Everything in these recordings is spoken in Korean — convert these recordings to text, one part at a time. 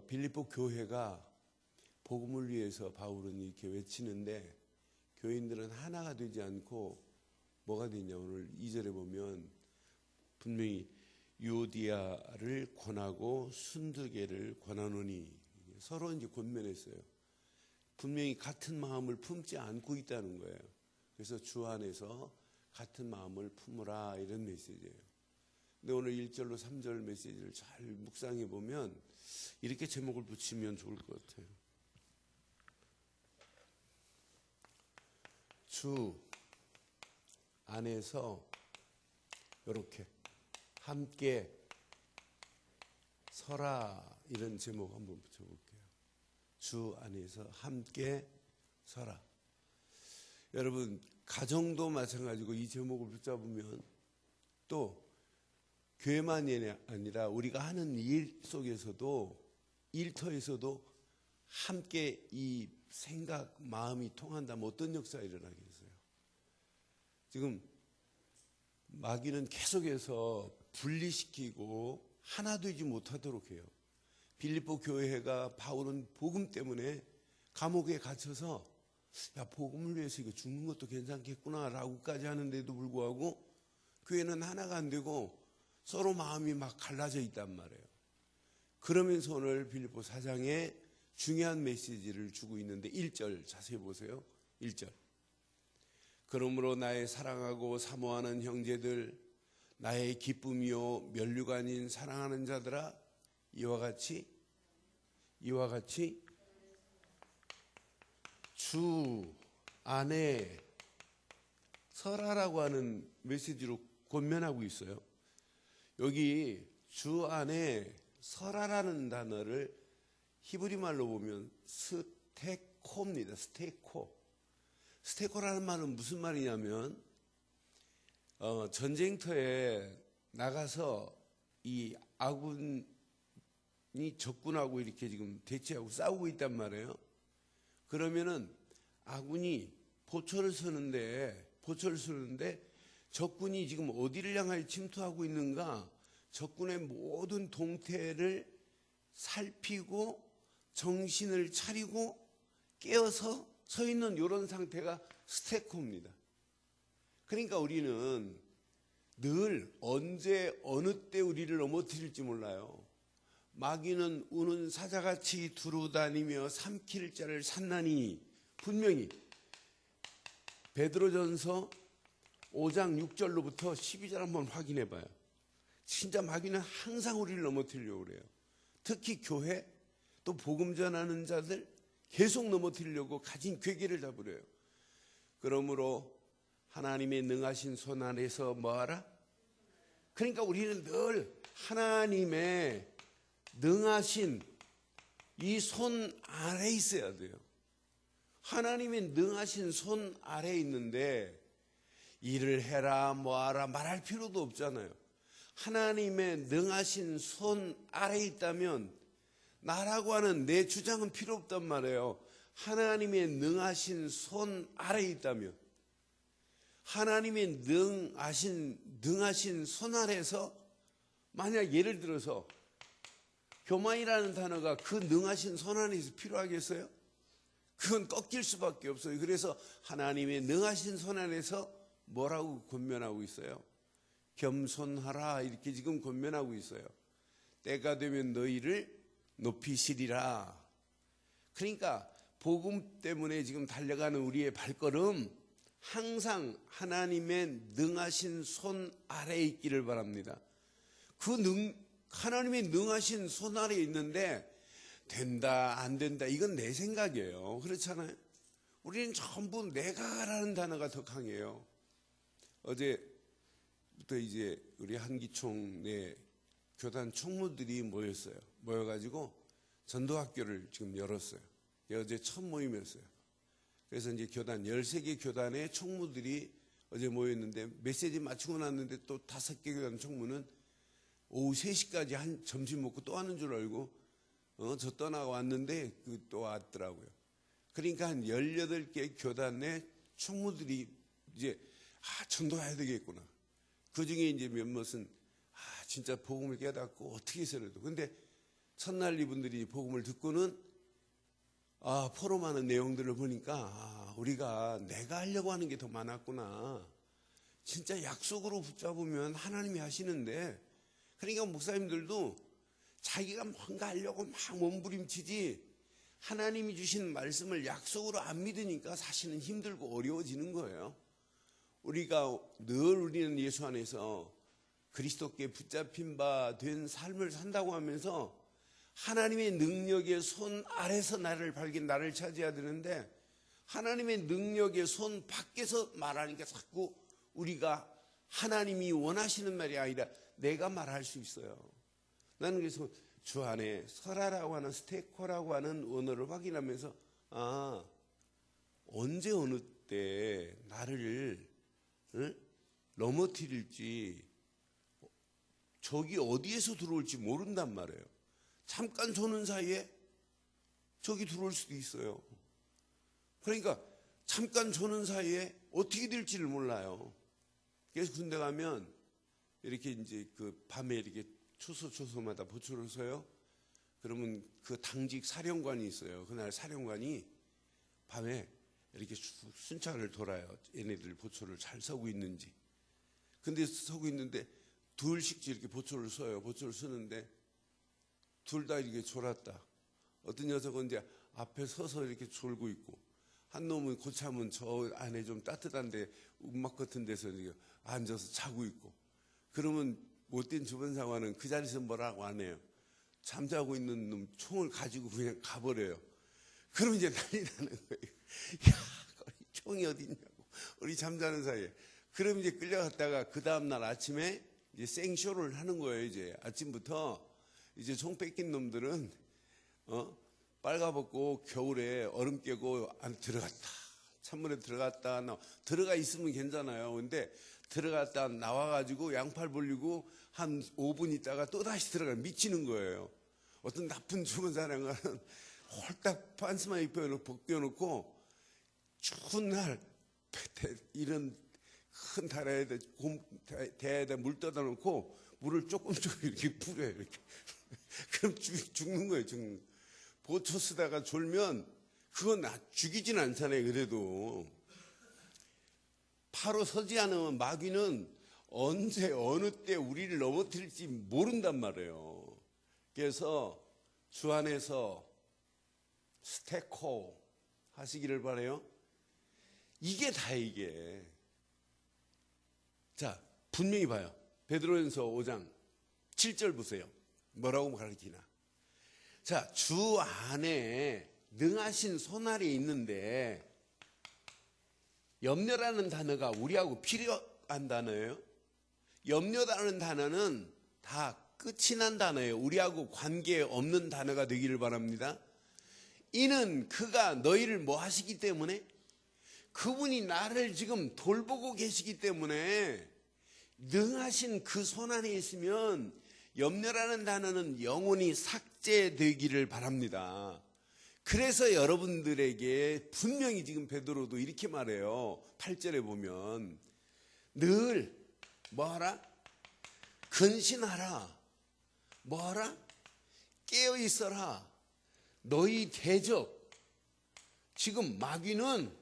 빌립보 교회가 복음을 위해서 바울은 이렇게 외치는데 교인들은 하나가 되지 않고 뭐가 되냐, 오늘 2절에 보면 분명히 유오디아를 권하고 순두개를 권하노니, 서로 이제 권면했어요. 분명히 같은 마음을 품지 않고 있다는 거예요. 그래서 주 안에서 같은 마음을 품으라, 이런 메시지예요. 근데 오늘 1절로 3절 메시지를 잘 묵상해 보면 이렇게 제목을 붙이면 좋을 것 같아요. 주 안에서 이렇게 함께 서라, 이런 제목 한번 붙여볼게요. 주 안에서 함께 서라. 여러분, 가정도 마찬가지고 이 제목을 붙잡으면 또 교회만이 아니라 우리가 하는 일 속에서도, 일터에서도 함께 이 생각, 마음이 통한다면 어떤 역사가 일어나겠어요? 지금 마귀는 계속해서 분리시키고 하나 되지 못하도록 해요. 빌립보 교회가 바울은 복음 때문에 감옥에 갇혀서 야, 복음을 위해서 이거 죽는 것도 괜찮겠구나 라고까지 하는데도 불구하고 교회는 하나가 안 되고 서로 마음이 막 갈라져 있단 말이에요. 그러면서 오늘 빌립보 4장에 중요한 메시지를 주고 있는데 1절 자세히 보세요. 1절. 그러므로 나의 사랑하고 사모하는 형제들, 나의 기쁨이요 면류가 아닌 사랑하는 자들아, 이와 같이 주 안에 서라라고 하는 메시지로 권면하고 있어요. 여기 주 안에 서라라는 단어를 히브리 말로 보면 스테코입니다. 스테코라는 말은 무슨 말이냐면 전쟁터에 나가서 이 아군이 적군하고 이렇게 지금 대치하고 싸우고 있단 말이에요. 그러면은 아군이 포초를 쓰는데 적군이 지금 어디를 향하여 침투하고 있는가, 적군의 모든 동태를 살피고 정신을 차리고 깨어서 서 있는 이런 상태가 스테코입니다. 그러니까 우리는 늘 언제 어느 때 우리를 넘어뜨릴지 몰라요. 마귀는 우는 사자같이 두루다니며 삼킬 자를 찾나니, 분명히 베드로전서 5장 6절로부터 12절 한번 확인해 봐요. 진짜 마귀는 항상 우리를 넘어뜨리려고 그래요. 특히 교회, 또 복음 전하는 자들 계속 넘어뜨리려고 가진 괴계를 잡으려요. 그러므로 하나님의 능하신 손 안에서 뭐하라? 그러니까 우리는 늘 하나님의 능하신 이 손 아래에 있어야 돼요. 하나님의 능하신 손 아래에 있는데 일을 해라 뭐하라 말할 필요도 없잖아요. 하나님의 능하신 손 아래에 있다면 나라고 하는 내 주장은 필요 없단 말이에요. 하나님의 능하신 손 아래에 있다면, 하나님의 능하신 손 아래에서 만약 예를 들어서 교만이라는 단어가 그 능하신 손 안에서 필요하겠어요? 그건 꺾일 수밖에 없어요. 그래서 하나님의 능하신 손 안에서 뭐라고 권면하고 있어요? 겸손하라, 이렇게 지금 권면하고 있어요. 때가 되면 너희를 높이시리라. 그러니까 복음 때문에 지금 달려가는 우리의 발걸음 항상 하나님의 능하신 손 아래에 있기를 바랍니다. 하나님의 능하신 손 아래에 있는데 된다 안 된다 이건 내 생각이에요. 그렇잖아요. 우리는 전부 내가라는 단어가 더 강해요. 어제부터 이제 우리 한기총 내 교단 총무들이 모였어요. 모여가지고 전도학교를 지금 열었어요. 어제 첫 모임이었어요. 그래서 이제 교단 13개 교단의 총무들이 어제 모였는데 메시지 마치고 났는데 또 5개 교단 총무는 오후 3시까지 한 점심 먹고 또 하는 줄 알고 저 떠나가 왔는데 또 왔더라고요. 그러니까 한 18개 교단의 총무들이 이제 전도해야 되겠구나. 그 중에 이제 몇몇은 진짜 복음을 깨닫고 어떻게 해서라도. 근데 첫날 이분들이 복음을 듣고는 포럼하는 내용들을 보니까 우리가 내가 하려고 하는 게 더 많았구나. 진짜 약속으로 붙잡으면 하나님이 하시는데, 그러니까 목사님들도 자기가 뭔가 하려고 막 몸부림치지 하나님이 주신 말씀을 약속으로 안 믿으니까 사실은 힘들고 어려워지는 거예요. 우리가 늘 우리는 예수 안에서 그리스도께 붙잡힌 바 된 삶을 산다고 하면서 하나님의 능력의 손 아래서 나를 차지해야 되는데, 하나님의 능력의 손 밖에서 말하니까 자꾸 우리가 하나님이 원하시는 말이 아니라 내가 말할 수 있어요. 나는 그래서 주 안에 설하라고 하는 스테코라고 하는 언어를 확인하면서 언제 어느 때 나를 넘어뜨릴지, 적이 어디에서 들어올지 모른단 말이에요. 잠깐 조는 사이에 적이 들어올 수도 있어요. 그러니까 잠깐 조는 사이에 어떻게 될지를 몰라요. 그래서 군대 가면 이렇게 이제 그 밤에 이렇게 초소마다 보초를 서요. 그러면 그 당직 사령관이 있어요. 그날 사령관이 밤에 이렇게 순찰을 돌아요. 얘네들 보초를 잘 서고 있는지. 근데 서고 있는데 둘씩 이렇게 보초를 서요. 보초를 서는데 둘 다 이렇게 졸았다. 어떤 녀석은 이제 앞에 서서 이렇게 졸고 있고, 한 놈은 고참은 저 안에 좀 따뜻한데 움막 같은 데서 이렇게 앉아서 자고 있고. 그러면 못된 주변 상황은 그 자리에서 뭐라고 안 해요. 잠자고 있는 놈 총을 가지고 그냥 가버려요. 그럼 이제 난리 나는 거예요. 야, 총이 어디 있냐고. 우리 잠자는 사이에. 그럼 이제 끌려갔다가 그 다음날 아침에 이제 생쇼를 하는 거예요. 이제 아침부터 이제 총 뺏긴 놈들은 빨가벗고 겨울에 얼음 깨고 안 들어갔다. 찬물에 들어갔다. 들어가 있으면 괜찮아요. 근데 들어갔다 나와가지고 양팔 벌리고 한 5분 있다가 또 다시 들어가 미치는 거예요. 어떤 나쁜 죽은 사람은 홀딱 반스만 벗겨놓고 추운 날 이런 큰 대야에다 물 떠다 놓고 물을 조금 이렇게 뿌려요. 이렇게. 그럼 죽는 거예요. 죽는 거. 보초 쓰다가 졸면 그건 죽이진 않잖아요. 그래도 바로 서지 않으면 마귀는 언제 어느 때 우리를 넘어뜨릴지 모른단 말이에요. 그래서 주 안에서 스테코 하시기를 바라요. 이게 다 이게. 자, 분명히 봐요. 베드로전서 5장 7절 보세요. 뭐라고 가르치나. 자, 주 안에 능하신 손 아래 있는데, 염려라는 단어가 우리하고 필요한 단어예요. 염려라는 단어는 다 끝이 난 단어예요. 우리하고 관계없는 단어가 되기를 바랍니다. 이는 그가 너희를 뭐 하시기 때문에, 그분이 나를 지금 돌보고 계시기 때문에, 능하신 그 손 안에 있으면 염려라는 단어는 영원히 삭제되기를 바랍니다. 그래서 여러분들에게 분명히 지금 베드로도 이렇게 말해요. 8절에 보면 늘 뭐하라? 근신하라. 뭐하라? 깨어있어라. 너희 대적. 지금 마귀는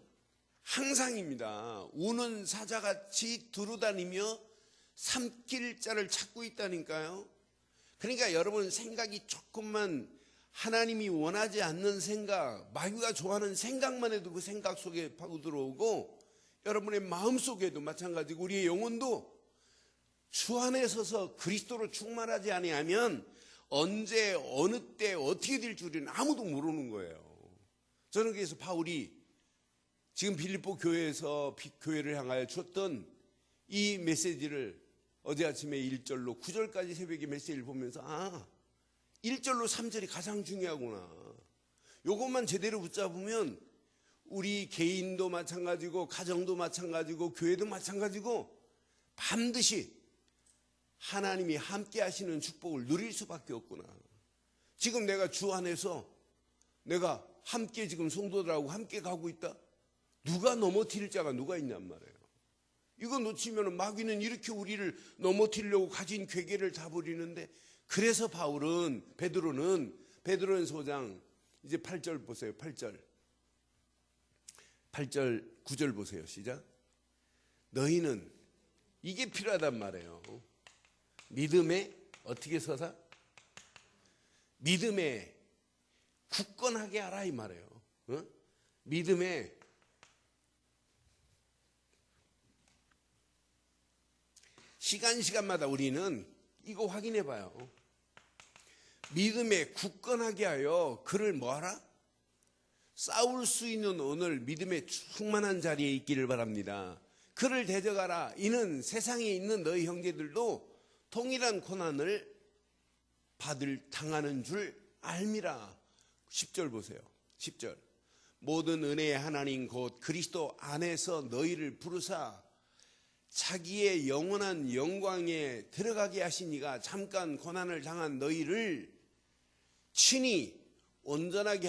항상입니다. 우는 사자같이 두루다니며 삼킬 자를 찾고 있다니까요. 그러니까 여러분 생각이 조금만 하나님이 원하지 않는 생각, 마귀가 좋아하는 생각만 해도 그 생각 속에 파고들어오고, 여러분의 마음속에도 마찬가지고 우리의 영혼도 주 안에 서서 그리스도로 충만하지 아니하면 언제 어느 때 어떻게 될 줄은 아무도 모르는 거예요. 저는 그래서 바울이 지금 빌립보 교회에서 교회를 향하여 줬던 이 메시지를 어제 아침에 1절로 9절까지 새벽에 메시지를 보면서 1절로 3절이 가장 중요하구나. 요것만 제대로 붙잡으면 우리 개인도 마찬가지고 가정도 마찬가지고 교회도 마찬가지고 반드시 하나님이 함께 하시는 축복을 누릴 수밖에 없구나. 지금 내가 주 안에서 내가 함께 지금 성도들하고 함께 가고 있다. 누가 넘어뜨릴 자가 누가 있냔 말이에요. 이거 놓치면 마귀는 이렇게 우리를 넘어뜨리려고 가진 괴계를 다 부리는데 그래서 베드로는 5장 이제 8절 보세요. 8절 9절 보세요. 시작. 너희는 이게 필요하단 말이에요. 믿음에 어떻게 서사? 믿음에 굳건하게 하라 이 말이에요. 믿음에 시간마다 우리는 이거 확인해 봐요. 믿음에 굳건하게 하여 그를 뭐하라? 싸울 수 있는 오늘 믿음의 충만한 자리에 있기를 바랍니다. 그를 대적하라. 이는 세상에 있는 너희 형제들도 동일한 고난을 당하는 줄 알미라. 10절 보세요. 10절. 모든 은혜의 하나님 곧 그리스도 안에서 너희를 부르사 자기의 영원한 영광에 들어가게 하시니가 잠깐 고난을 당한 너희를 친히 온전하게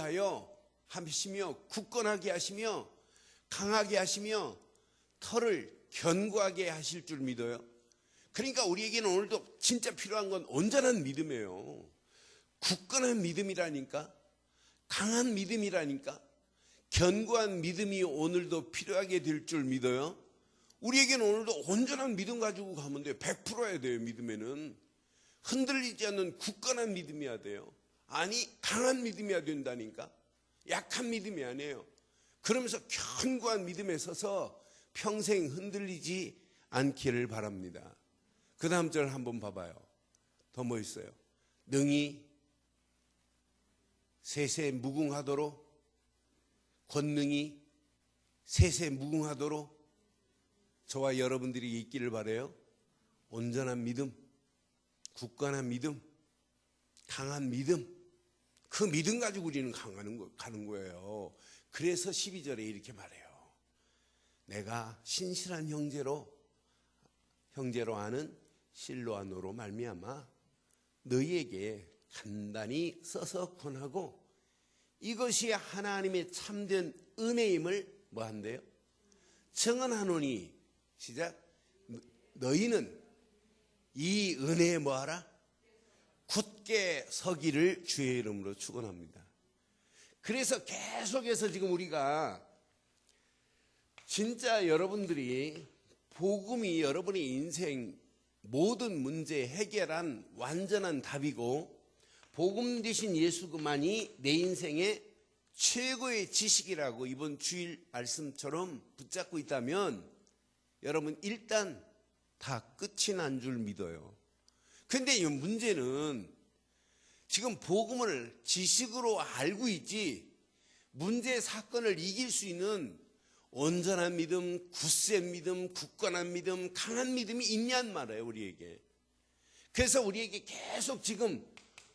하시며 굳건하게 하시며 강하게 하시며 털을 견고하게 하실 줄 믿어요. 그러니까 우리에게는 오늘도 진짜 필요한 건 온전한 믿음이에요. 굳건한 믿음이라니까, 강한 믿음이라니까, 견고한 믿음이 오늘도 필요하게 될 줄 믿어요. 우리에게는 오늘도 온전한 믿음 가지고 가면 돼요. 100%여야 돼요. 믿음에는 흔들리지 않는 굳건한 믿음이어야 돼요. 아니 강한 믿음이어야 된다니까. 약한 믿음이 아니에요. 그러면서 견고한 믿음에 서서 평생 흔들리지 않기를 바랍니다. 그 다음 절 한번 봐봐요. 더 뭐 있어요? 능히 세세 무궁하도록, 권능이 세세 무궁하도록 저와 여러분들이 있기를 바라요. 온전한 믿음, 굳건한 믿음, 강한 믿음, 그 믿음 가지고 우리는 가는 거예요. 그래서 12절에 이렇게 말해요. 내가 신실한 형제로 아는 실로아노로 말미암아 너희에게 간단히 써서 권하고 이것이 하나님의 참된 은혜임을 뭐 한대요? 증언하노니. 시작. 너희는 이 은혜에 뭐하라? 굳게 서기를 주의 이름으로 축원합니다. 그래서 계속해서 지금 우리가 진짜 여러분들이 복음이 여러분의 인생 모든 문제 해결한 완전한 답이고 복음 되신 예수 그만이 내 인생의 최고의 지식이라고 이번 주일 말씀처럼 붙잡고 있다면 여러분 일단 다 끝이 난 줄 믿어요. 근데 이 문제는 지금 복음을 지식으로 알고 있지 문제 사건을 이길 수 있는 온전한 믿음, 굳센 믿음, 굳건한 믿음, 강한 믿음이 있냔 말이에요. 우리에게. 그래서 우리에게 계속 지금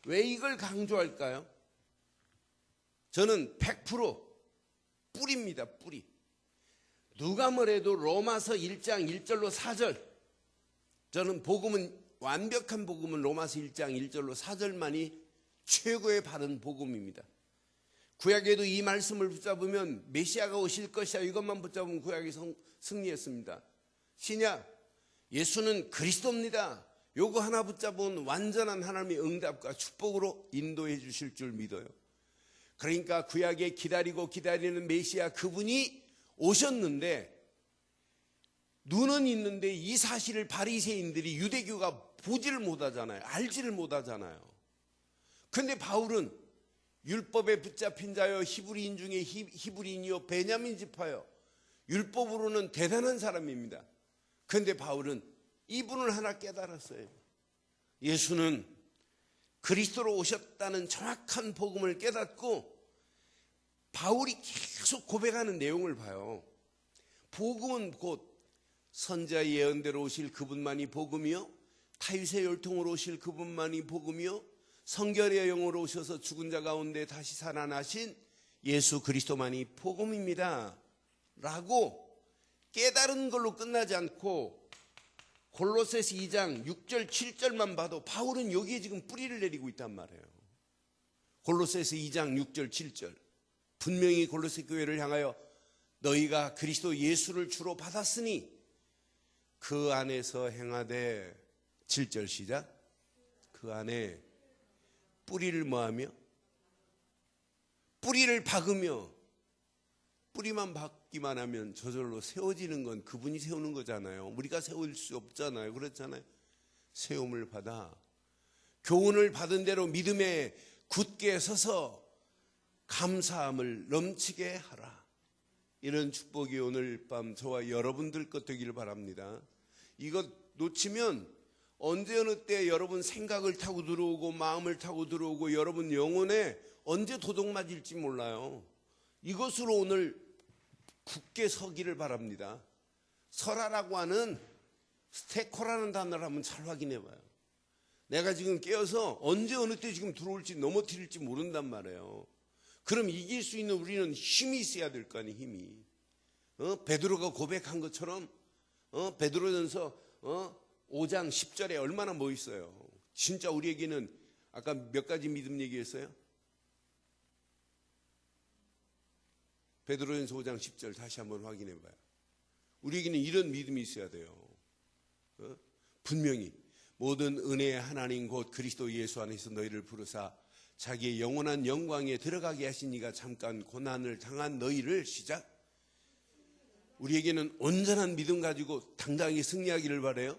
왜 이걸 강조할까요? 저는 100% 뿌리입니다. 뿌리. 누가 뭐래도 로마서 1장 1절로 4절, 저는 복음은 완벽한 복음은 로마서 1장 1절로 4절만이 최고의 바른 복음입니다. 구약에도 이 말씀을 붙잡으면 메시아가 오실 것이야 이것만 붙잡으면 구약이 승리했습니다. 신약 예수는 그리스도입니다. 요거 하나 붙잡으면 완전한 하나님의 응답과 축복으로 인도해 주실 줄 믿어요. 그러니까 구약에 기다리는 메시아 그분이 오셨는데 눈은 있는데 이 사실을 바리새인들이 유대교가 보지를 못하잖아요. 알지를 못하잖아요. 그런데 바울은 율법에 붙잡힌 자여 히브리인 중에 히브리인이요 베냐민 지파요 율법으로는 대단한 사람입니다. 그런데 바울은 이분을 하나 깨달았어요. 예수는 그리스도로 오셨다는 정확한 복음을 깨닫고 바울이 계속 고백하는 내용을 봐요. 복음은 곧 선지자 예언대로 오실 그분만이 복음이요 타유세 혈통으로 오실 그분만이 복음이요 성결의 영으로 오셔서 죽은 자 가운데 다시 살아나신 예수 그리스도만이 복음입니다 라고 깨달은 걸로 끝나지 않고 골로새서 2장 6절 7절만 봐도 바울은 여기에 지금 뿌리를 내리고 있단 말이에요. 골로새서 2장 6절 7절 분명히 골로새 교회를 향하여 너희가 그리스도 예수를 주로 받았으니 그 안에서 행하되 7절 시작 그 안에 뿌리를 뭐하며? 뿌리를 박으며. 뿌리만 박기만 하면 저절로 세워지는 건 그분이 세우는 거잖아요. 우리가 세울 수 없잖아요. 그렇잖아요. 세움을 받아 교훈을 받은 대로 믿음에 굳게 서서 감사함을 넘치게 하라. 이런 축복이 오늘 밤 저와 여러분들 것 되기를 바랍니다. 이것 놓치면 언제 어느 때 여러분 생각을 타고 들어오고 마음을 타고 들어오고 여러분 영혼에 언제 도둑 맞을지 몰라요. 이것으로 오늘 굳게 서기를 바랍니다. 설하라고 하는 스테코라는 단어를 한번 잘 확인해 봐요. 내가 지금 깨어서 언제 어느 때 지금 들어올지 넘어뜨릴지 모른단 말이에요. 그럼 이길 수 있는 우리는 힘이 있어야 될 거 아니에요. 힘이. 베드로가 고백한 것처럼 베드로전서 5장 10절에 얼마나 멋있어요. 진짜 우리에게는 아까 몇 가지 믿음 얘기했어요? 베드로전서 5장 10절 다시 한번 확인해 봐요. 우리에게는 이런 믿음이 있어야 돼요. 분명히 모든 은혜의 하나님 곧 그리스도 예수 안에서 너희를 부르사 자기의 영원한 영광에 들어가게 하신 이가 잠깐 고난을 당한 너희를 시작. 우리에게는 온전한 믿음 가지고 당당히 승리하기를 바라요.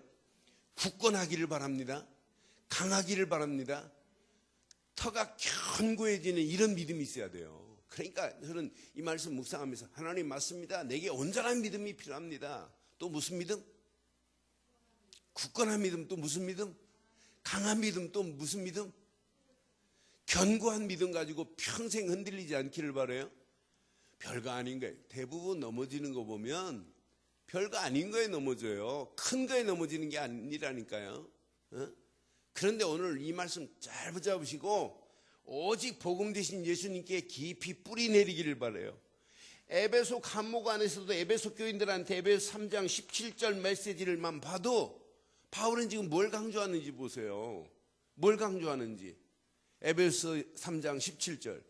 굳건하기를 바랍니다. 강하기를 바랍니다. 터가 견고해지는 이런 믿음이 있어야 돼요. 그러니까 저는 이 말씀 묵상하면서 하나님 맞습니다. 내게 온전한 믿음이 필요합니다. 또 무슨 믿음? 굳건한 믿음. 또 무슨 믿음? 강한 믿음. 또 무슨 믿음? 견고한 믿음 가지고 평생 흔들리지 않기를 바라요. 별거 아닌 거예요. 대부분 넘어지는 거 보면 별거 아닌 거에 넘어져요. 큰 거에 넘어지는 게 아니라니까요. 그런데 오늘 이 말씀 잘 붙잡으시고 오직 복음 되신 예수님께 깊이 뿌리 내리기를 바라요. 에베소 간목 안에서도 에베소 교인들한테 에베소 3장 17절 메시지를만 봐도 바울은 지금 뭘 강조하는지 보세요. 뭘 강조하는지. 에베소 3장 17절.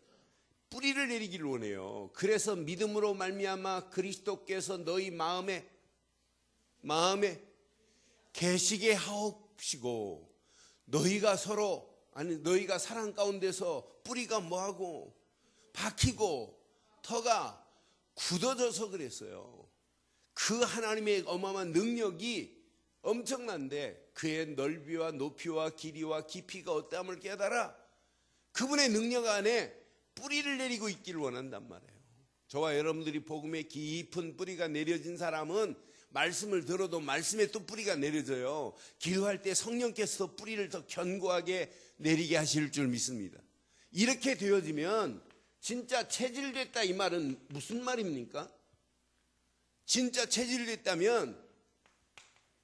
뿌리를 내리기를 원해요. 그래서 믿음으로 말미암아 그리스도께서 너희 마음에 계시게 하옵시고 너희가 너희가 사랑 가운데서 뿌리가 뭐하고 박히고 터가 굳어져서 그랬어요. 그 하나님의 어마어마한 능력이 엄청난데 그의 넓이와 높이와 길이와 깊이가 어떠함을 깨달아 그분의 능력 안에 뿌리를 내리고 있기를 원한단 말이에요. 저와 여러분들이 복음에 깊은 뿌리가 내려진 사람은 말씀을 들어도 말씀에 또 뿌리가 내려져요. 기도할 때 성령께서 뿌리를 더 견고하게 내리게 하실 줄 믿습니다. 이렇게 되어지면 진짜 체질됐다 이 말은 무슨 말입니까? 진짜 체질됐다면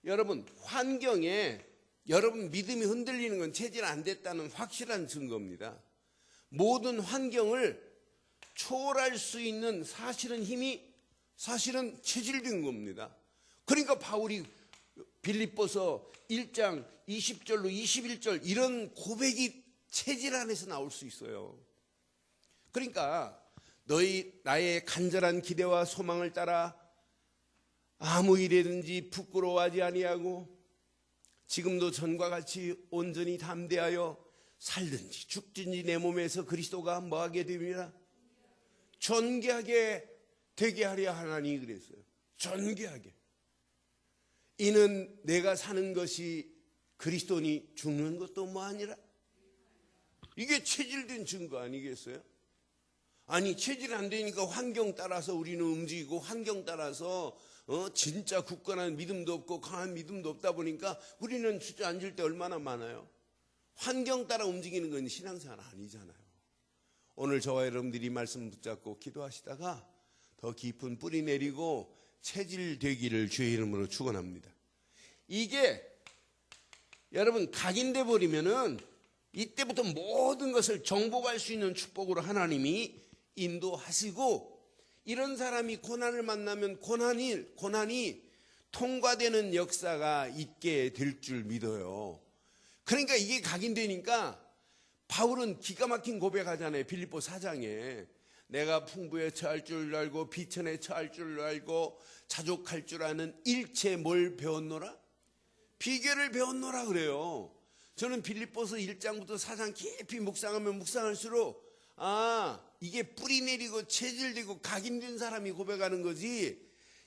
여러분 환경에 여러분 믿음이 흔들리는 건 체질 안 됐다는 확실한 증거입니다. 모든 환경을 초월할 수 있는 힘이 사실은 체질된 겁니다. 그러니까 바울이 빌립보서 1장 20절로 21절 이런 고백이 체질 안에서 나올 수 있어요. 그러니까 나의 간절한 기대와 소망을 따라 아무 일이든지 부끄러워하지 아니하고 지금도 전과 같이 온전히 담대하여 살든지 죽든지 내 몸에서 그리스도가 뭐하게 됩니다. 존귀하게 되게 하려 하나니 그랬어요. 존귀하게. 이는 내가 사는 것이 그리스도니 죽는 것도 뭐하니라. 이게 체질된 증거 아니겠어요? 아니 체질 안 되니까 환경 따라서 우리는 움직이고 환경 따라서 진짜 굳건한 믿음도 없고 강한 믿음도 없다 보니까 우리는 주저앉을 때 얼마나 많아요. 환경 따라 움직이는 건 신앙생활 아니잖아요. 오늘 저와 여러분들이 말씀 붙잡고 기도하시다가 더 깊은 뿌리 내리고 체질되기를 주의 이름으로 축원합니다. 이게 여러분 각인돼 버리면은 이때부터 모든 것을 정복할 수 있는 축복으로 하나님이 인도하시고 이런 사람이 고난을 만나면 고난이 통과되는 역사가 있게 될 줄 믿어요. 그러니까 이게 각인되니까 바울은 기가 막힌 고백하잖아요. 빌립보 4장에 내가 풍부에 처할 줄 알고 비천에 처할 줄 알고 자족할 줄 아는 일체 뭘 배웠노라? 비결을 배웠노라 그래요. 저는 빌립보서 1장부터 4장 깊이 묵상하면 묵상할수록 이게 뿌리 내리고 체질되고 각인된 사람이 고백하는 거지,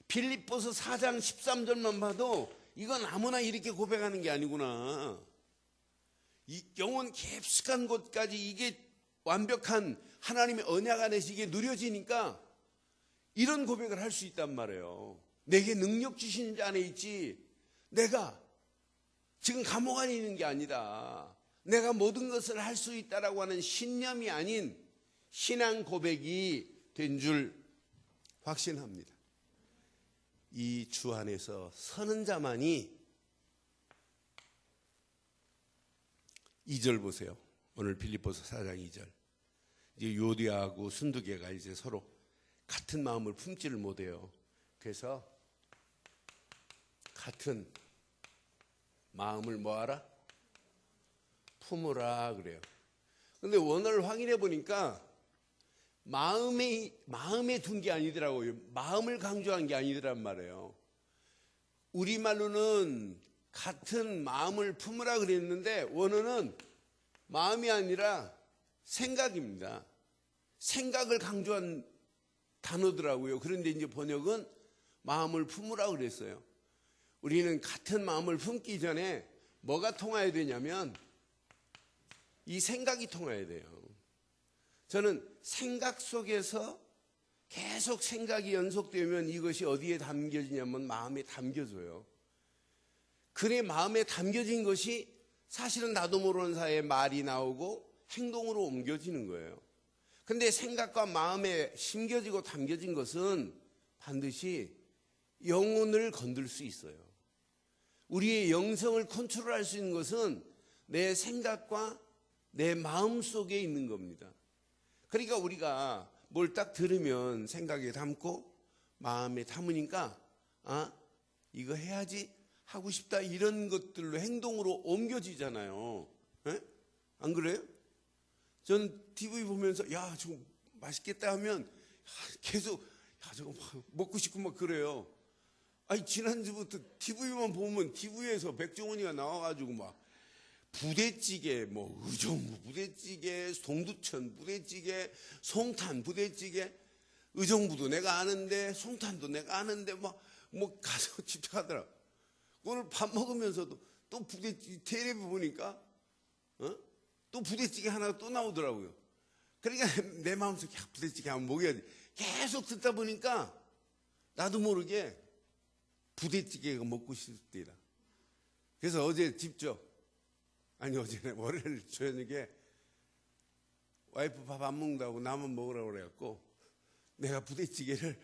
빌립보서 4장 13절만 봐도 이건 아무나 이렇게 고백하는 게 아니구나. 이 영혼 깊숙한 곳까지 이게 완벽한 하나님의 언약 안에서 이게 누려지니까 이런 고백을 할 수 있단 말이에요. 내게 능력 주시는 자 안에 있지, 내가 지금 감옥 안에 있는 게 아니다, 내가 모든 것을 할 수 있다라고 하는 신념이 아닌 신앙 고백이 된 줄 확신합니다. 이 주 안에서 서는 자만이, 2절 보세요. 오늘 빌립보서 4장 2절. 이제 요디아하고 순두개가 이제 서로 같은 마음을 품지를 못해요. 그래서 같은 마음을 뭐하라? 품으라 그래요. 근데 원어를 확인해 보니까 마음에 둔 게 아니더라고요. 마음을 강조한 게 아니더란 말이에요. 우리말로는 같은 마음을 품으라 그랬는데 원어는 마음이 아니라 생각입니다. 생각을 강조한 단어더라고요. 그런데 이제 번역은 마음을 품으라 그랬어요. 우리는 같은 마음을 품기 전에 뭐가 통해야 되냐면 이 생각이 통해야 돼요. 저는 생각 속에서 계속 생각이 연속되면 이것이 어디에 담겨지냐면 마음에 담겨져요. 그의 마음에 담겨진 것이 사실은 나도 모르는 사이에 말이 나오고 행동으로 옮겨지는 거예요. 근데 생각과 마음에 심겨지고 담겨진 것은 반드시 영혼을 건들 수 있어요. 우리의 영성을 컨트롤할 수 있는 것은 내 생각과 내 마음 속에 있는 겁니다. 그러니까 우리가 뭘 딱 들으면 생각에 담고 마음에 담으니까 이거 해야지 하고 싶다, 이런 것들로 행동으로 옮겨지잖아요. 에? 안 그래요? 전 TV 보면서 야 저거 맛있겠다 하면 계속 저거 먹고 싶고 막 그래요. 아니 지난주부터 TV만 보면 TV에서 백종원이가 나와가지고 막 부대찌개, 뭐 의정부 부대찌개, 동두천 부대찌개, 송탄 부대찌개, 의정부도 내가 아는데 송탄도 내가 아는데 뭐 가서 집착하더라. 오늘 밥 먹으면서도 또 부대찌개 텔레비 보니까 또 부대찌개 하나 또 나오더라고요. 그러니까 내 마음속에 부대찌개 한번 먹여야지. 계속 듣다 보니까 나도 모르게 부대찌개가 먹고 싶더라. 그래서 어제 어제는 월요일 저녁에 와이프 밥 안 먹는다고 나만 먹으라고 그래갖고 내가 부대찌개를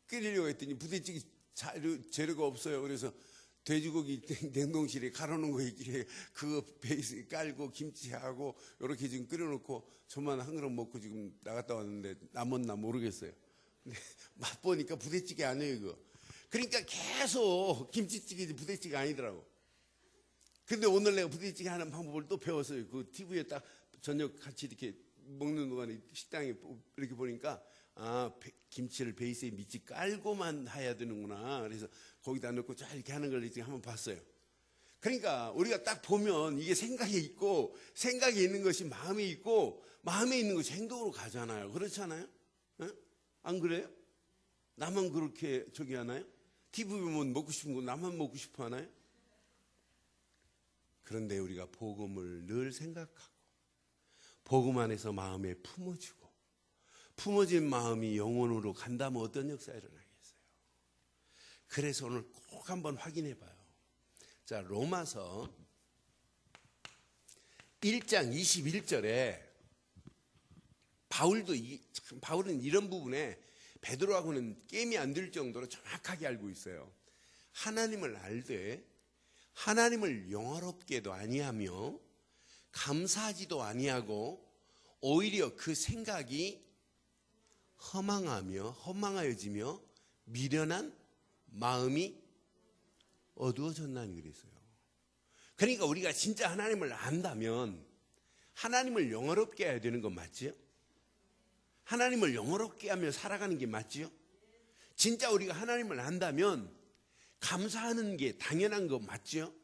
끓이려고 했더니 부대찌개 재료가 없어요. 그래서 돼지고기 냉동실에 갈아놓은 거 있길래 그거 베이스 깔고 김치하고 이렇게 지금 끓여놓고 저만 한 그릇 먹고 지금 나갔다 왔는데 남았나 모르겠어요. 근데 맛보니까 부대찌개 아니에요 이거. 그러니까 계속 김치찌개지 부대찌개 아니더라고. 근데 오늘 내가 부대찌개 하는 방법을 또 배웠어요. 그 TV에 딱 저녁 같이 이렇게 먹는 동안에 식당에 이렇게 보니까 김치를 베이스에 밑이 깔고만 해야 되는구나. 그래서 거기다 넣고 쫙 이렇게 하는 걸 이렇게 한번 봤어요. 그러니까 우리가 딱 보면 이게 생각에 있고, 생각에 있는 것이 마음에 있고, 마음에 있는 것이 행동으로 가잖아요. 그렇지 않아요? 안 그래요? 나만 그렇게 저기 하나요? TV 보면 먹고 싶은 거 나만 먹고 싶어 하나요? 그런데 우리가 복음을 늘 생각하고 복음 안에서 마음에 품어주고 품어진 마음이 영혼으로 간다면 어떤 역사가 일어나겠어요? 그래서 오늘 꼭 한번 확인해 봐요. 자, 로마서 1장 21절에 바울은 이런 부분에 베드로하고는 게임이 안 될 정도로 정확하게 알고 있어요. 하나님을 알되 하나님을 영화롭게도 아니하며 감사하지도 아니하고 오히려 그 생각이 허망하여지며 미련한 마음이 어두워졌나니 그랬어요. 그러니까 우리가 진짜 하나님을 안다면 하나님을 영화롭게 해야 되는 건 맞지요? 하나님을 영화롭게 하며 살아가는 게 맞지요? 진짜 우리가 하나님을 안다면 감사하는 게 당연한 거 맞죠?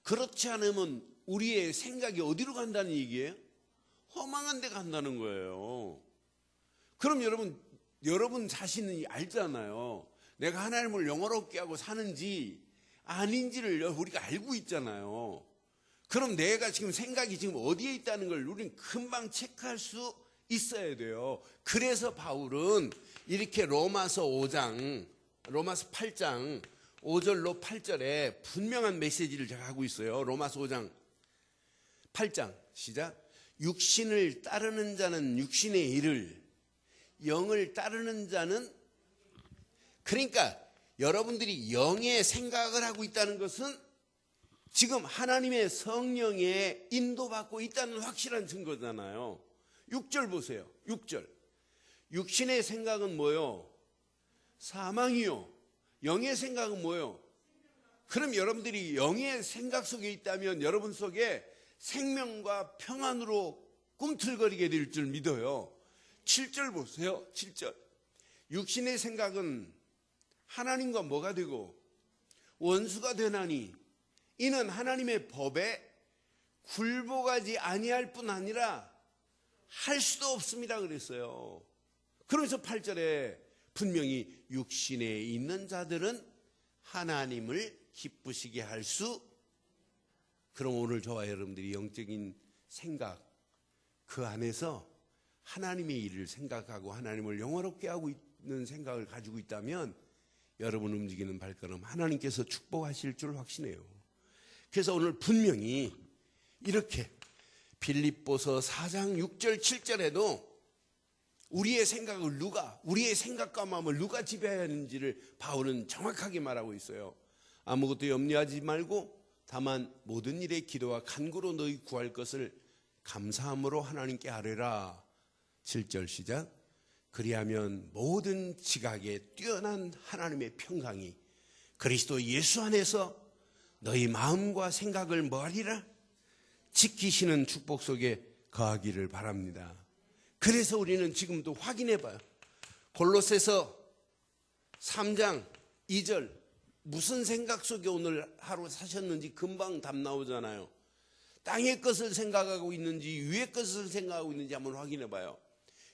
그렇지 않으면 우리의 생각이 어디로 간다는 얘기예요? 허망한 데 간다는 거예요. 그럼 여러분 자신이 알잖아요. 내가 하나님을 영화롭게 하고 사는지 아닌지를 우리가 알고 있잖아요. 그럼 내가 지금 생각이 지금 어디에 있다는 걸 우리는 금방 체크할 수 있어야 돼요. 그래서 바울은 이렇게 로마서 8장 5절로 8절에 분명한 메시지를 제가 하고 있어요. 로마서 5장 8장 시작. 육신을 따르는 자는 육신의 일을, 영을 따르는 자는, 그러니까 여러분들이 영의 생각을 하고 있다는 것은 지금 하나님의 성령에 인도받고 있다는 확실한 증거잖아요. 6절 보세요. 6절. 육신의 생각은 뭐요? 사망이요. 영의 생각은 뭐요? 그럼 여러분들이 영의 생각 속에 있다면 여러분 속에 생명과 평안으로 꿈틀거리게 될 줄 믿어요. 7절 보세요. 7절. 육신의 생각은 하나님과 뭐가 되고 원수가 되나니 이는 하나님의 법에 굴복하지 아니할 뿐 아니라 할 수도 없습니다 그랬어요. 그러면서 8절에 분명히 육신에 있는 자들은 하나님을 기쁘시게 할 수, 그럼 오늘 저와 여러분들이 영적인 생각 그 안에서 하나님의 일을 생각하고 하나님을 영화롭게 하고 있는 생각을 가지고 있다면 여러분 움직이는 발걸음 하나님께서 축복하실 줄 확신해요. 그래서 오늘 분명히 이렇게 빌립보서 4장 6절 7절에도 우리의 생각을 우리의 생각과 마음을 누가 지배해야 하는지를 바울은 정확하게 말하고 있어요. 아무것도 염려하지 말고 다만 모든 일에 기도와 간구로 너희 구할 것을 감사함으로 하나님께 아뢰라. 7절 시작. 그리하면 모든 지각에 뛰어난 하나님의 평강이 그리스도 예수 안에서 너희 마음과 생각을 뭐하리라? 지키시는 축복 속에 거하기를 바랍니다. 그래서 우리는 지금도 확인해 봐요. 골로새서 3장 2절 무슨 생각 속에 오늘 하루 사셨는지 금방 답 나오잖아요. 땅의 것을 생각하고 있는지 위의 것을 생각하고 있는지 한번 확인해 봐요.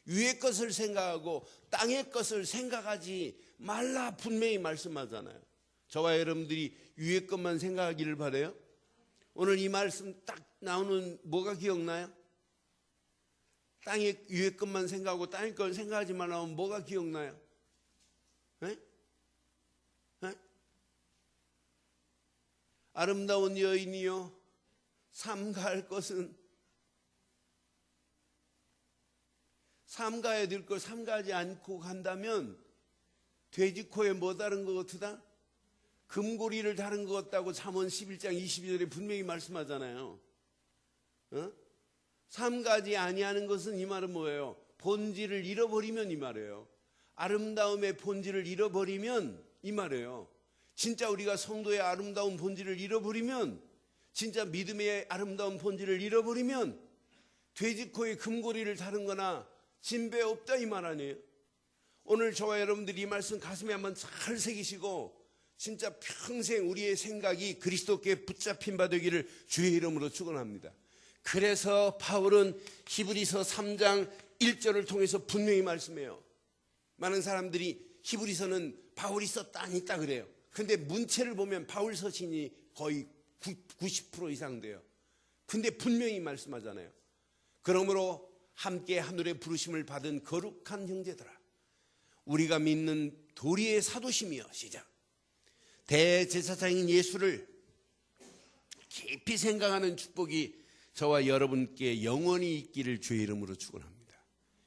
위의 것을 생각하고 땅의 것을 생각하지 말라 분명히 말씀하잖아요. 저와 여러분들이 위의 것만 생각하기를 바라요. 오늘 이 말씀 딱 나오는 뭐가 기억나요? 땅의 위의 것만 생각하고 땅의 걸 생각하지 말라 하면 뭐가 기억나요? 에? 에? 아름다운 여인이요 삼가할 것은 삼가야 될 걸 삼가하지 않고 간다면 돼지 코에 뭐 다른 것 같으다? 금고리를 다른 것 같다고 잠언 11장 22절에 분명히 말씀하잖아요. 삼가지 아니하는 것은 이 말은 뭐예요? 본질을 잃어버리면 이 말이에요. 아름다움의 본질을 잃어버리면 이 말이에요. 진짜 우리가 성도의 아름다운 본질을 잃어버리면, 진짜 믿음의 아름다운 본질을 잃어버리면 돼지코에 금고리를 다른 거나 진배 없다 이 말 아니에요. 오늘 저와 여러분들이 이 말씀 가슴에 한번 잘 새기시고 진짜 평생 우리의 생각이 그리스도께 붙잡힌 바 되기를 주의 이름으로 축원합니다. 그래서 바울은 히브리서 3장 1절을 통해서 분명히 말씀해요. 많은 사람들이 히브리서는 바울이 썼다 안 있다 그래요. 근데 문체를 보면 바울 서신이 거의 90% 이상 돼요. 근데 분명히 말씀하잖아요. 그러므로 함께 하늘의 부르심을 받은 거룩한 형제들아, 우리가 믿는 도리의 사도심이여 시작. 대제사장인 예수를 깊이 생각하는 축복이 저와 여러분께 영원히 있기를 주의 이름으로 축원합니다.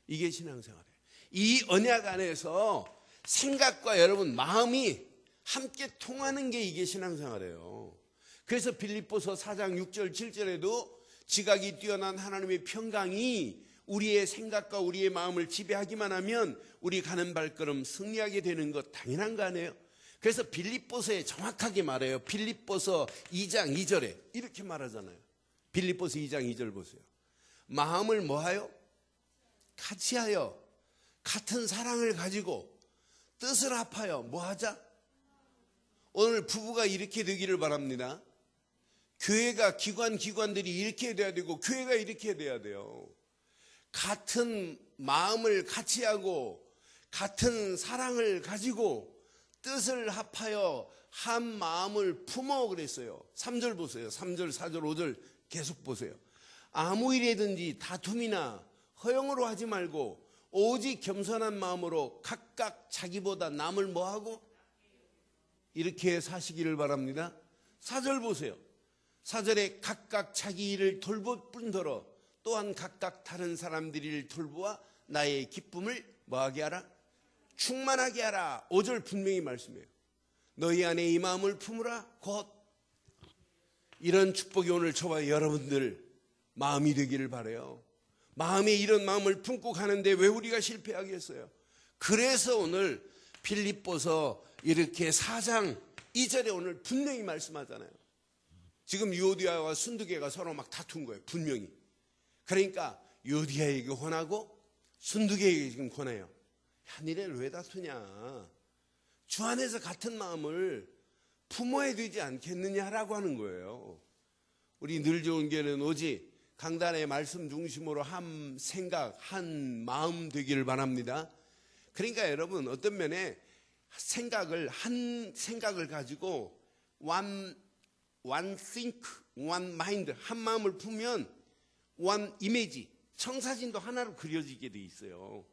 이게 신앙생활이에요. 이 언약 안에서 생각과 여러분 마음이 함께 통하는 게 이게 신앙생활이에요. 그래서 빌립보서 4장 6절 7절에도 지각이 뛰어난 하나님의 평강이 우리의 생각과 우리의 마음을 지배하기만 하면 우리 가는 발걸음 승리하게 되는 것 당연한 거 아니에요? 그래서 빌립보서에 정확하게 말해요. 빌립보서 2장 2절에 이렇게 말하잖아요. 빌립보서 2장 2절 보세요. 마음을 뭐하여? 같이 하여 같은 사랑을 가지고 뜻을 합하여 뭐하자? 오늘 부부가 이렇게 되기를 바랍니다. 교회가 기관들이 이렇게 돼야 되고 교회가 이렇게 돼야 돼요. 같은 마음을 같이 하고 같은 사랑을 가지고 뜻을 합하여 한 마음을 품어 그랬어요. 3절 보세요. 3절, 4절, 5절 계속 보세요. 아무 일이든지 다툼이나 허영으로 하지 말고 오직 겸손한 마음으로 각각 자기보다 남을 뭐하고 이렇게 사시기를 바랍니다. 4절 보세요. 4절에 각각 자기 일을 돌볼 뿐더러 또한 각각 다른 사람들의 일을 돌보아 나의 기쁨을 뭐하게 하라? 충만하게 하라. 5절 분명히 말씀해요. 너희 안에 이 마음을 품으라. 곧 이런 축복이 오늘 저와 여러분들 마음이 되기를 바라요. 마음에 이런 마음을 품고 가는데 왜 우리가 실패하겠어요? 그래서 오늘 빌립보서 이렇게 4장 2절에 오늘 분명히 말씀하잖아요. 지금 유오디아와 순두계가 서로 막 다툰 거예요. 분명히. 그러니까 유오디아에게 권하고 순두계에게 지금 권해요. 야, 니네를 왜 다투냐? 주 안에서 같은 마음을 품어야 되지 않겠느냐라고 하는 거예요. 우리 늘 좋은 교회는 오직 강단의 말씀 중심으로 한 생각, 한 마음 되기를 바랍니다. 그러니까 여러분 어떤 면에 한 생각을 가지고 one think, one mind, 한 마음을 품으면 one image, 청사진도 하나로 그려지게 돼 있어요.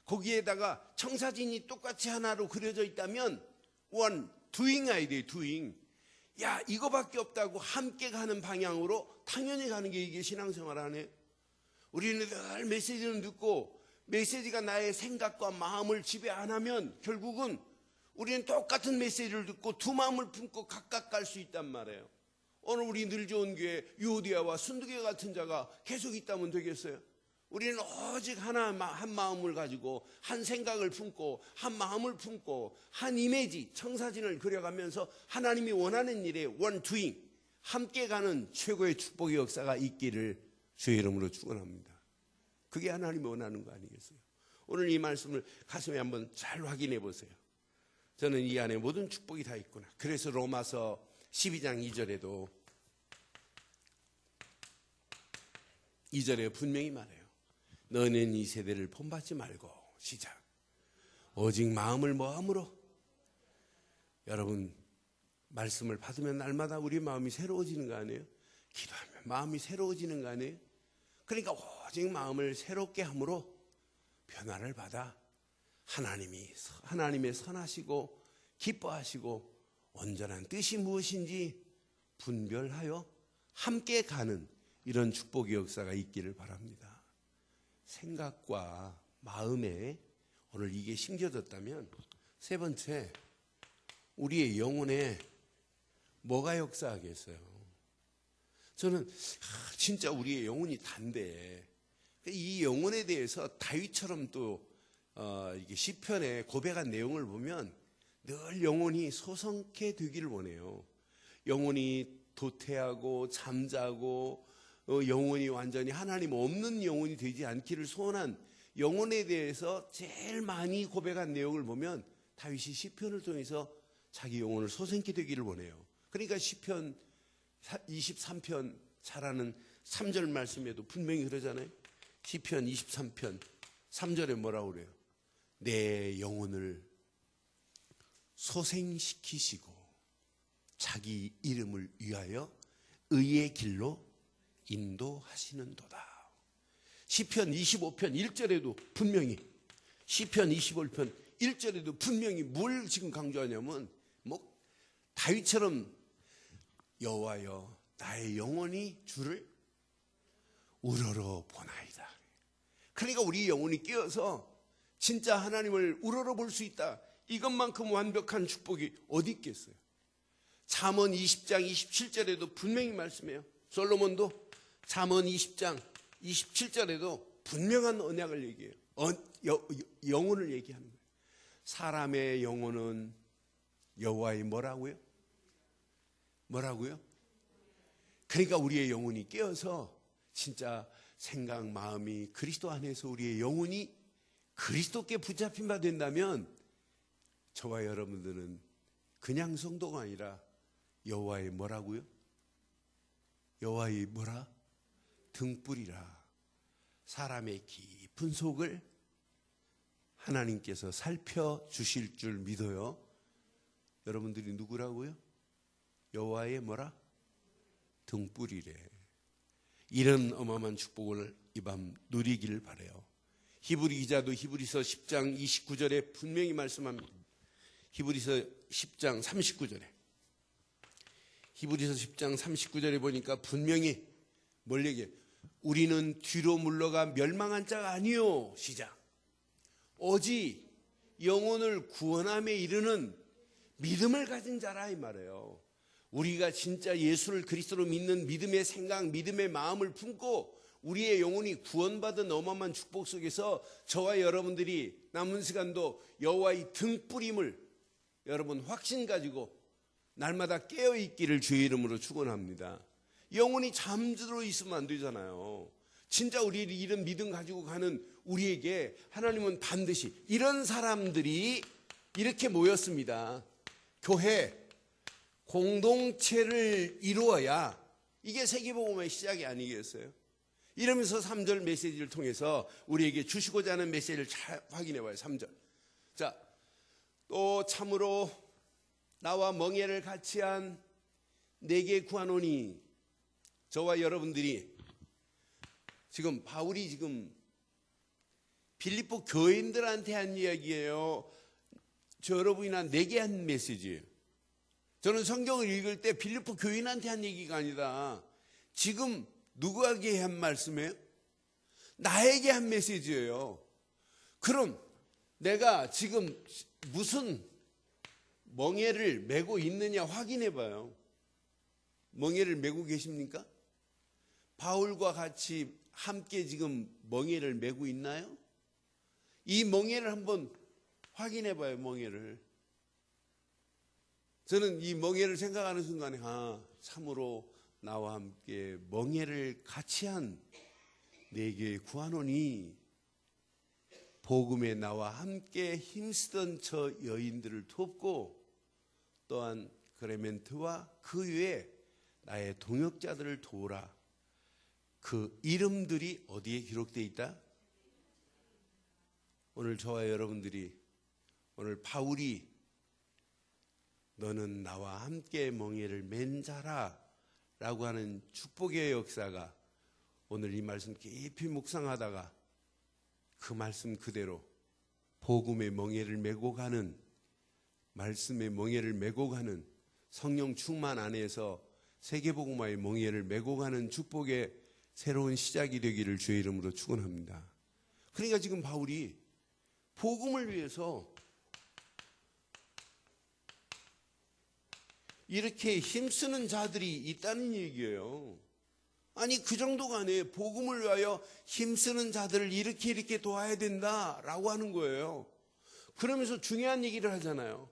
거기에다가 청사진이 똑같이 하나로 그려져 있다면 one doing idea, doing. 야, 이거밖에 없다고 함께 가는 방향으로 당연히 가는 게 이게 신앙생활 아니에요? 우리는 늘 메시지를 듣고 메시지가 나의 생각과 마음을 지배 안 하면 결국은 우리는 똑같은 메시지를 듣고 두 마음을 품고 각각 갈 수 있단 말이에요. 오늘 우리 늘 좋은 교회 유오디아와 순두계 같은 자가 계속 있다면 되겠어요? 우리는 오직 한 마음을 가지고 한 생각을 품고 한 마음을 품고 한 이미지, 청사진을 그려가면서 하나님이 원하는 일에 one doing, 함께 가는 최고의 축복의 역사가 있기를 주의 이름으로 축원합니다. 그게 하나님이 원하는 거 아니겠어요? 오늘 이 말씀을 가슴에 한번 잘 확인해 보세요. 저는 이 안에 모든 축복이 다 있구나. 그래서 로마서 12장 2절에도 2절에 분명히 말해요. 너는 이 세대를 본받지 말고 시작. 오직 마음을 뭐함으로? 여러분 말씀을 받으면 날마다 우리 마음이 새로워지는 거 아니에요? 기도하면 마음이 새로워지는 거 아니에요? 그러니까 오직 마음을 새롭게 함으로 변화를 받아 하나님의 선하시고 기뻐하시고 온전한 뜻이 무엇인지 분별하여 함께 가는 이런 축복의 역사가 있기를 바랍니다. 생각과 마음에 오늘 이게 심겨졌다면 세 번째, 우리의 영혼에 뭐가 역사하겠어요? 저는 진짜 우리의 영혼이 단데 이 영혼에 대해서 다윗처럼 또 이게 시편에 고백한 내용을 보면 늘 영혼이 소성케 되기를 원해요. 영혼이 도태하고 잠자고 영혼이 완전히 하나님 없는 영혼이 되지 않기를 소원한 영혼에 대해서 제일 많이 고백한 내용을 보면 다윗이 시편을 통해서 자기 영혼을 소생케 되기를 원해요. 그러니까 시편 23편 잘하는 3절 말씀에도 분명히 그러잖아요. 시편 23편 3절에 뭐라고 그래요? 내 영혼을 소생시키시고 자기 이름을 위하여 의의 길로 인도하시는도다. 시편 25편 1절에도 분명히 시편 25편 1절에도 분명히 뭘 지금 강조하냐면 다윗처럼 여호와여 나의 영혼이 주를 우러러 보나이다. 그러니까 우리 영혼이 깨어서 진짜 하나님을 우러러 볼 수 있다. 이것만큼 완벽한 축복이 어디 있겠어요? 잠언 20장 27절에도 분명히 말씀해요. 솔로몬도 잠언 20장 27절에도 분명한 언약을 얘기해요. 영혼을 얘기하는 거예요. 사람의 영혼은 여호와의 뭐라고요? 뭐라고요? 그러니까 우리의 영혼이 깨어서 진짜 생각, 마음이 그리스도 안에서 우리의 영혼이 그리스도께 붙잡힌 바 된다면 저와 여러분들은 그냥 성도가 아니라 여호와의 뭐라고요? 여호와의 뭐라? 등불이라. 사람의 깊은 속을 하나님께서 살펴주실 줄 믿어요. 여러분들이 누구라고요? 여호와의 뭐라? 등불이래. 이런 어마어마한 축복을 이 밤 누리길 바라요. 히브리 기자도 히브리서 10장 29절에 분명히 말씀합니다. 히브리서 10장 39절에. 히브리서 10장 39절에 보니까 분명히 뭘 얘기해? 우리는 뒤로 물러가 멸망한 자가 아니요. 시작. 오직 영혼을 구원함에 이르는 믿음을 가진 자라 이 말이에요. 우리가 진짜 예수를 그리스도로 믿는 믿음의 생각, 믿음의 마음을 품고 우리의 영혼이 구원받은 어마어마한 축복 속에서 저와 여러분들이 남은 시간도 여호와의 등불임을 여러분 확신 가지고 날마다 깨어있기를 주의 이름으로 축원합니다. 영혼이 잠들어 있으면 안 되잖아요. 진짜 우리를 이런 믿음 가지고 가는 우리에게 하나님은 반드시 이런 사람들이 이렇게 모였습니다. 교회 공동체를 이루어야 이게 세계복음의 시작이 아니겠어요? 이러면서 3절 메시지를 통해서 우리에게 주시고자 하는 메시지를 잘 확인해 봐요. 3절. 자, 또 참으로 나와 멍에를 같이 한 내게 구하노니. 저와 여러분들이 지금 바울이 지금 빌립보 교인들한테 한 이야기예요. 저 여러분이나 내게 한 메시지예요. 저는 성경을 읽을 때 빌립보 교인한테 한 얘기가 아니다. 지금 누구에게 한 말씀이에요? 나에게 한 메시지예요. 그럼 내가 지금 무슨 멍에를 메고 있느냐 확인해 봐요. 멍에를 메고 계십니까? 바울과 같이 함께 지금 멍에를 메고 있나요? 이 멍에를 한번 확인해 봐요. 멍에를. 저는 이 멍에를 생각하는 순간에 참으로 나와 함께 멍에를 같이 한 내게 구하노니. 복음에 나와 함께 힘쓰던 저 여인들을 돕고 또한 그레멘트와 그 외에 나의 동역자들을 도우라. 그 이름들이 어디에 기록되어 있다? 오늘 저와 여러분들이 오늘 바울이 너는 나와 함께 멍에를 맨 자라 라고 하는 축복의 역사가 오늘 이 말씀 깊이 묵상하다가 그 말씀 그대로 복음의 멍에를 메고 가는, 말씀의 멍에를 메고 가는, 성령 충만 안에서 세계복음화의 멍에를 메고 가는 축복의 새로운 시작이 되기를 주의 이름으로 축원합니다. 그러니까 지금 바울이 복음을 위해서 이렇게 힘쓰는 자들이 있다는 얘기예요. 아니 그 정도가 아니에요. 복음을 위하여 힘쓰는 자들을 이렇게 도와야 된다라고 하는 거예요. 그러면서 중요한 얘기를 하잖아요.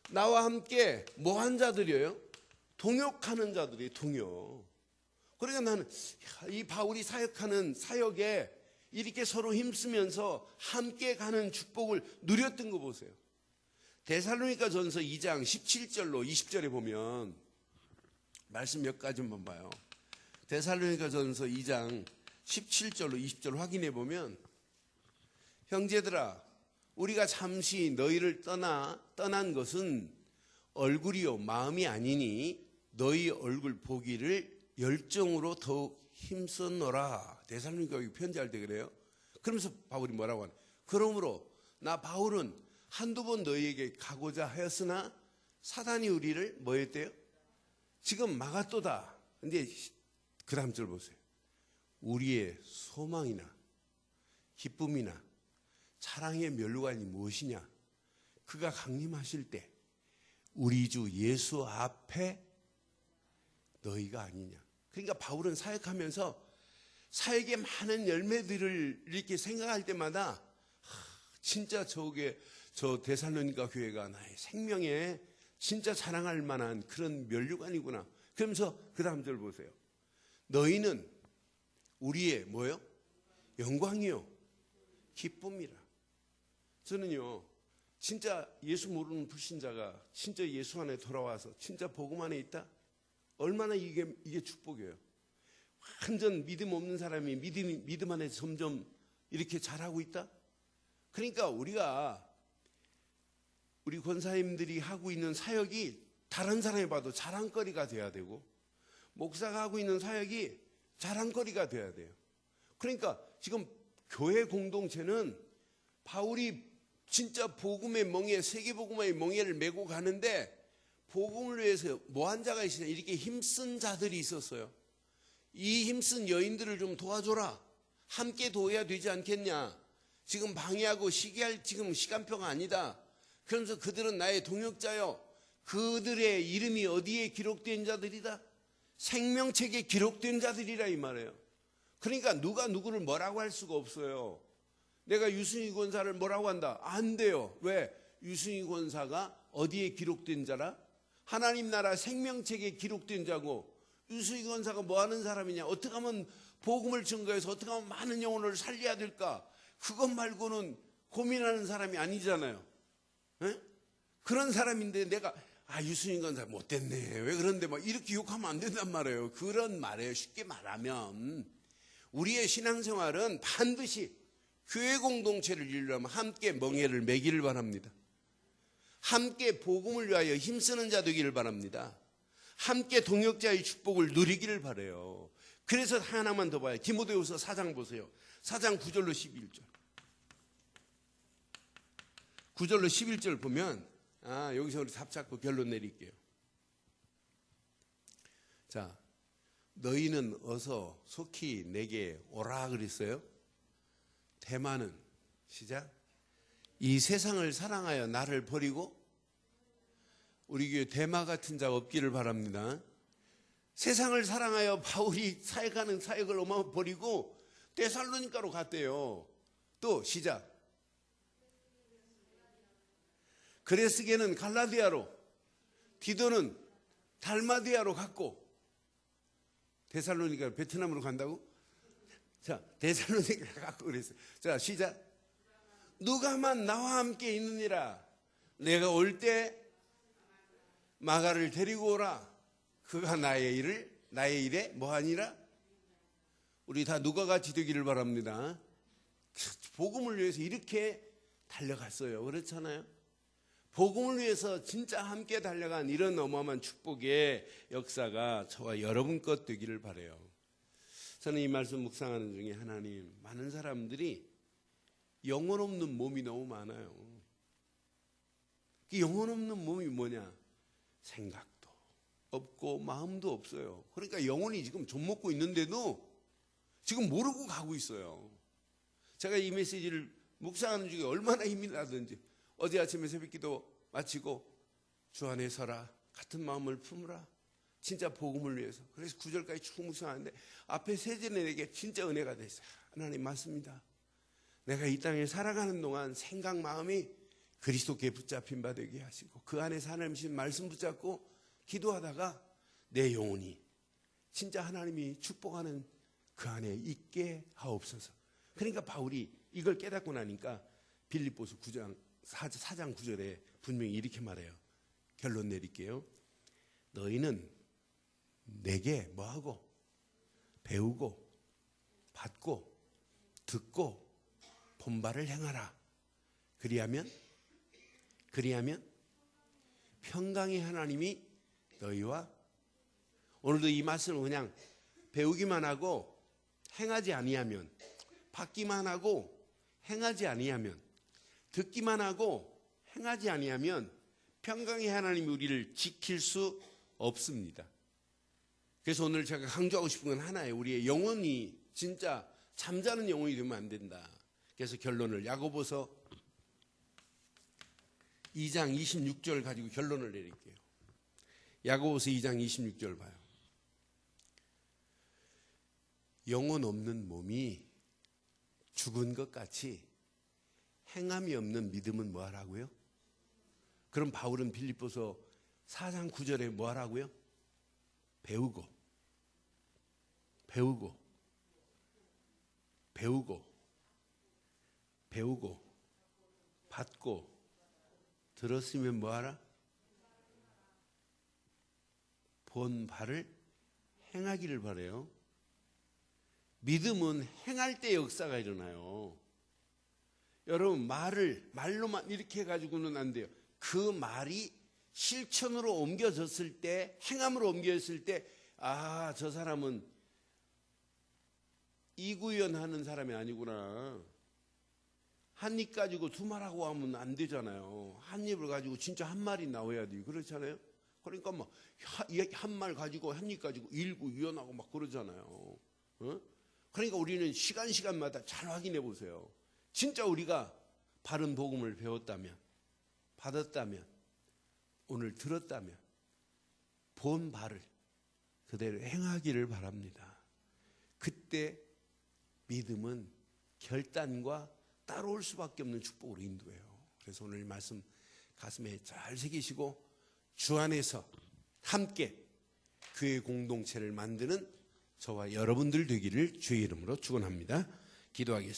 나와 함께 뭐 한 자들이에요? 동역하는 자들이 동역. 그러니까 나는 이 바울이 사역하는 사역에 이렇게 서로 힘쓰면서 함께 가는 축복을 누렸던 거 보세요. 데살로니가 전서 2장 17절로 20절에 보면 말씀 몇 가지만 봐요. 데살로니가 전서 2장 17절로 20절 확인해 보면 형제들아 우리가 잠시 너희를 떠난 것은 얼굴이요 마음이 아니니 너희 얼굴 보기를 열정으로 더욱 힘썼노라. 데살로니가 편지할 때 그래요. 그러면서 바울이 뭐라고 하냐. 그러므로 나 바울은 한두 번 너희에게 가고자 하였으나 사단이 우리를 뭐 했대요? 지금 막았도다. 근데 그 다음 절 보세요. 우리의 소망이나 기쁨이나 사랑의 면류관이 무엇이냐? 그가 강림하실 때 우리 주 예수 앞에 너희가 아니냐. 그러니까 바울은 사역하면서 사역의 많은 열매들을 이렇게 생각할 때마다 진짜 저 데살로니가 교회가 나의 생명에 진짜 자랑할 만한 그런 면류관이구나. 그러면서 그 다음 절 보세요. 너희는 우리의 뭐요? 영광이요 기쁨이라. 저는요 진짜 예수 모르는 불신자가 진짜 예수 안에 돌아와서 진짜 복음 안에 있다? 얼마나 이게 축복이에요. 완전 믿음 없는 사람이 믿음 안에서 점점 이렇게 잘하고 있다? 그러니까 우리 권사님들이 하고 있는 사역이 다른 사람이 봐도 자랑거리가 돼야 되고, 목사가 하고 있는 사역이 자랑거리가 돼야 돼요. 그러니까 지금 교회 공동체는 바울이 진짜 복음의 멍에, 세계복음의 멍에를 메고 가는데, 복음을 위해서 뭐한 자가 있으냐, 이렇게 힘쓴 자들이 있었어요. 이 힘쓴 여인들을 좀 도와줘라, 함께 도와야 되지 않겠냐, 지금 방해하고 시기할 지금 시간표가 아니다. 그러면서 그들은 나의 동역자요, 그들의 이름이 어디에 기록된 자들이다? 생명책에 기록된 자들이라 이 말이에요. 그러니까 누가 누구를 뭐라고 할 수가 없어요. 내가 유승희 권사를 뭐라고 한다? 안 돼요. 왜? 유승희 권사가 어디에 기록된 자라? 하나님 나라 생명책에 기록된 자고, 유승희 권사가 뭐 하는 사람이냐, 어떻게 하면 복음을 증거해서 어떻게 하면 많은 영혼을 살려야 될까, 그것 말고는 고민하는 사람이 아니잖아요. 에? 그런 사람인데 내가 유승희 권사 못됐네, 왜 그런데 막 이렇게 욕하면 안 된단 말이에요. 그런 말이에요. 쉽게 말하면 우리의 신앙생활은 반드시 교회 공동체를 이루려면 함께 멍에를 매기를 바랍니다. 함께 복음을 위하여 힘쓰는 자 되기를 바랍니다. 함께 동역자의 축복을 누리기를 바라요. 그래서 하나만 더 봐요. 디모데후서 4장 보세요. 4장 9절로 11절. 9절로 11절 보면, 여기서 우리 답 잡고 결론 내릴게요. 자, 너희는 어서 속히 내게 오라 그랬어요. 대마는, 시작, 이 세상을 사랑하여 나를 버리고, 우리 교회 대마 같은 자 없기를 바랍니다. 세상을 사랑하여 바울이 사역하는 사역을 버리고 데살로니가로 갔대요. 또 시작, 그레스게는 갈라디아로, 디도는 달마디아로 갔고, 데살로니가 베트남으로 간다고? 자, 데살로니가 갔고 그랬어요. 자, 시작, 누가만 나와 함께 있느니라. 내가 올 때 마가를 데리고 오라. 그가 나의 일에 뭐하니라? 우리 다 누가같이 되기를 바랍니다. 복음을 위해서 이렇게 달려갔어요. 그렇잖아요. 복음을 위해서 진짜 함께 달려간 이런 어마어마한 축복의 역사가 저와 여러분 것 되기를 바라요. 저는 이 말씀 묵상하는 중에 하나님, 많은 사람들이 영혼 없는 몸이 너무 많아요. 그 영혼 없는 몸이 뭐냐? 생각도 없고 마음도 없어요. 그러니까 영혼이 지금 좀 먹고 있는데도 지금 모르고 가고 있어요. 제가 이 메시지를 묵상하는 중에 얼마나 힘이 나든지, 어제 아침에 새벽기도 마치고 주 안에 서라, 같은 마음을 품으라, 진짜 복음을 위해서. 그래서 9절까지 쭉 묵상하는데 앞에 세 절에 내게 진짜 은혜가 됐어요. 하나님 맞습니다. 내가 이 땅에 살아가는 동안 생각 마음이 그리스도께 붙잡힌 바 되게 하시고, 그 안에 하나님 말씀 붙잡고 기도하다가 내 영혼이 진짜 하나님이 축복하는 그 안에 있게 하옵소서. 그러니까 바울이 이걸 깨닫고 나니까 빌립보서 4장 9절에 분명히 이렇게 말해요. 결론 내릴게요. 너희는 내게 뭐하고? 배우고 받고 듣고 본바를 행하라. 그리하면 평강의 하나님이 너희와, 오늘도 이 말씀을 그냥 배우기만 하고 행하지 아니하면, 받기만 하고 행하지 아니하면, 듣기만 하고 행하지 아니하면 평강의 하나님이 우리를 지킬 수 없습니다. 그래서 오늘 제가 강조하고 싶은 건 하나예요. 우리의 영혼이 진짜 잠자는 영혼이 되면 안 된다. 그래서 결론을 야고보서 2장 26절 가지고 결론을 내릴게요. 야고보서 2장 26절 봐요. 영혼 없는 몸이 죽은 것 같이 행함이 없는 믿음은 뭐 하라고요? 그럼 바울은 빌립보서 4장 9절에 뭐 하라고요? 배우고 받고 들었으면 뭐 하라? 본 바를 행하기를 바라요. 믿음은 행할 때 역사가 일어나요. 여러분, 말로만 이렇게 해가지고는 안 돼요. 그 말이 실천으로 옮겨졌을 때, 행함으로 옮겨졌을 때, 아, 저 사람은 이구연하는 사람이 아니구나. 한 입 가지고 두 말하고 하면 안 되잖아요. 한 입을 가지고 진짜 한 말이 나와야 돼요. 그렇잖아요. 그러니까 막 한 말 가지고 한 입 가지고 일구유연하고 막 그러잖아요. 그러니까 우리는 시간마다 잘 확인해 보세요. 진짜 우리가 바른 복음을 배웠다면, 받았다면, 오늘 들었다면 본 바를 그대로 행하기를 바랍니다. 그때 믿음은 결단과 따라올 수밖에 없는 축복으로 인도해요. 그래서 오늘 말씀 가슴에 잘 새기시고 주 안에서 함께 교회 공동체를 만드는 저와 여러분들 되기를 주의 이름으로 축원합니다. 기도하겠습니다.